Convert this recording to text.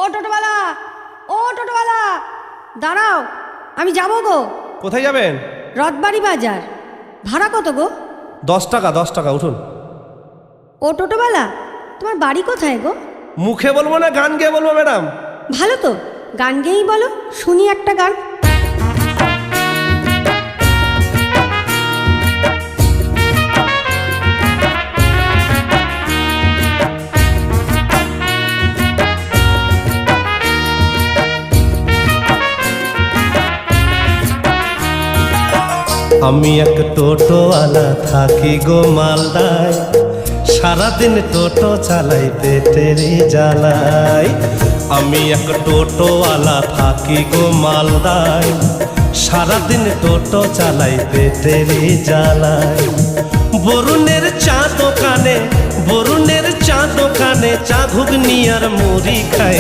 ও টোটোওয়ালা, ও টোটোওয়ালা, দাঁড়াও, আমি যাবো গো। কোথায় যাবেন? রথবাড়ি বাজার। ভাড়া কত গো? 10 টাকা, 10 টাকা, উঠুন। ও টোটোওয়ালা, তোমার বাড়ি কোথায় গো? মুখে বলবো না গান গেয়ে বলবো ম্যাডাম? ভালো তো, গান গেয়েই বলো, শুনি একটা গান। আমি এক টোটোওয়ালা থাকি গো মালদায়, সারাদিন টোটো চালাই পেটেরই জ্বালাই। আমি এক টোটোওয়ালা থাকি গো মালদায়, সারাদিন টোটো চালাই পেটেরই জ্বালাই। বরুণের চা দোকানে, বরুণের চা দোকানে চা ঘুগনি আর মুড়ি খাই।